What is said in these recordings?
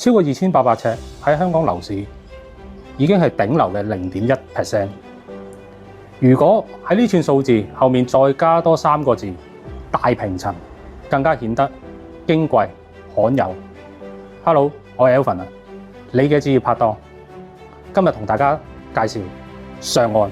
超過2800尺喺香港樓市已經係頂流嘅0.1%。如果喺呢串數字後面再加多3個字大平層，更加顯得矜貴罕有。Hello， 我係 Alvin 啊，你嘅置業拍檔，今日同大家介紹上岸。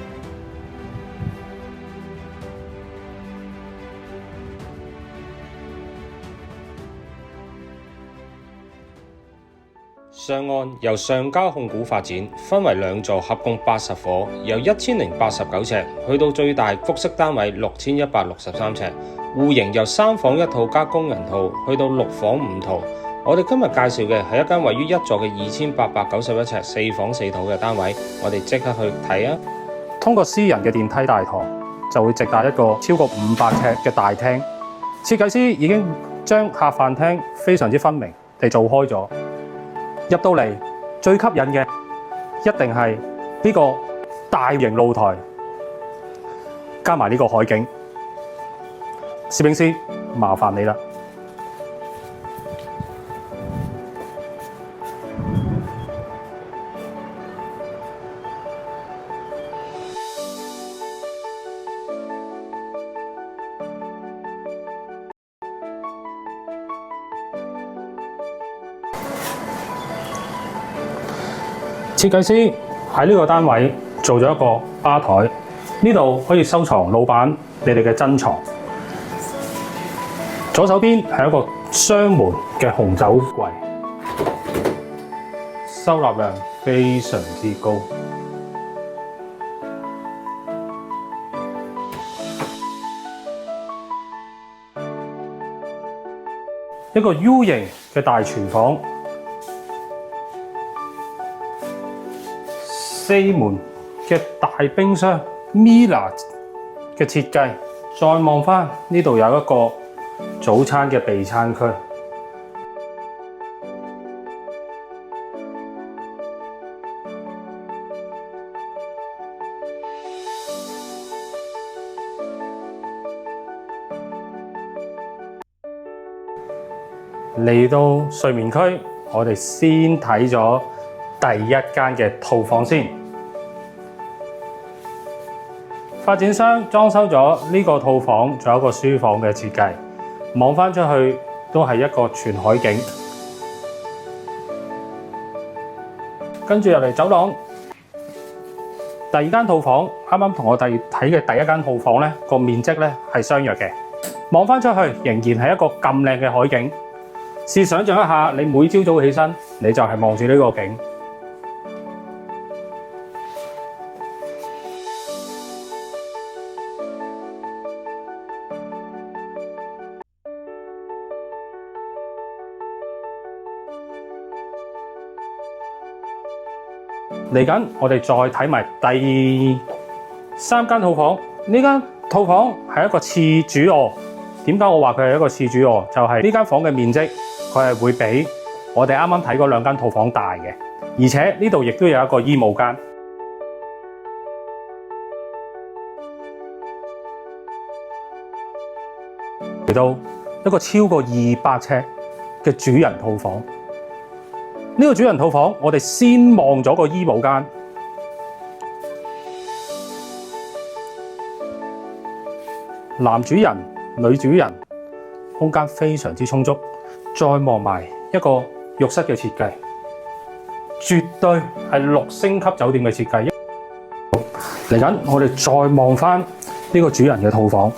上岸由上交控股發展，分為2座，合共80伙，由1089尺去到最大複式單位6163尺，戶型由3房1套加工人套去到6房5套。我哋今日介紹嘅係一間位於1座嘅2891尺4房4套嘅單位，我哋即刻去睇啊！通過私人嘅電梯大堂，就會直達一個超過500尺嘅大廳。設計師已經將客飯廳非常之分明地做開咗。入到嚟最吸引嘅一定係呢個大型露台，加埋呢個海景。攝影師，麻煩你啦。設計師喺呢個單位做咗一個吧台，呢度可以收藏老闆你哋嘅珍藏。左手邊係一個雙門嘅紅酒櫃，收納量非常之高。一個 U 型嘅大廚房。4門嘅大冰箱 Mila 嘅設計，再望返呢度有一個早餐嘅備餐區。嚟到睡眠區，我哋先睇咗第一間嘅套房先。發展商裝修咗呢個套房，仲有一個書房嘅設計，望返出去都係一個全海景。跟住入嚟走廊，第二間套房啱啱同我哋睇嘅第一間套房咧，個面積咧係相若嘅。望返出去仍然係一個咁靚嘅海景。試想像一下，你每朝早起身，你就係望住呢個景。嚟緊，我哋再睇埋第3間套房。呢間套房係一個次主臥。點解我話佢係一個次主臥？就係呢間房嘅面積，佢係會比我哋啱啱睇嗰2間套房大嘅。而且呢度亦都有一個衣帽間。嚟到一個超過200尺嘅主人套房。呢個主人套房，我哋先望咗個衣帽間，男主人、女主人，空間非常之充足。再望埋一個浴室嘅設計，絕對係6星級酒店嘅設計。嚟緊，我哋再望返呢個主人嘅套房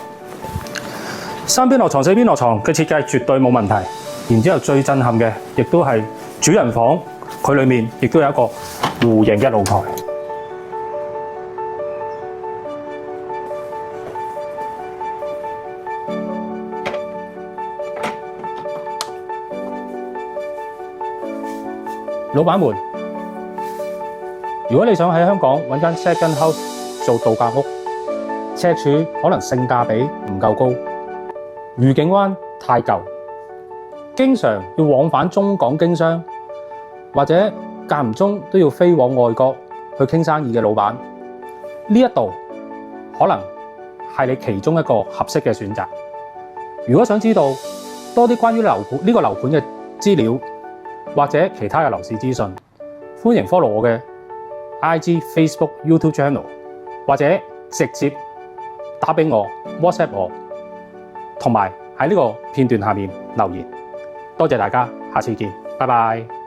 ，3邊落床、4邊落床嘅設計絕對冇問題。然之後最震撼嘅，亦都係主人房，佢裏面亦都有一個弧形嘅露台。老闆們，如果你想喺香港揾間 second house 做度假屋，尺寸可能性價比唔夠高，愉景灣太舊，經常要往返中港經商，或者間唔中都要飛往外國去傾生意嘅老闆，呢一度可能係你其中一個合適嘅選擇。如果想知道多啲關於樓盤呢個樓盤嘅資料，或者其他嘅樓市資訊，歡迎 follow 我嘅 IG、Facebook、YouTube channel， 或者直接打俾我 WhatsApp 我，同埋喺呢個片段下面留言。多謝大家，下次見，拜拜。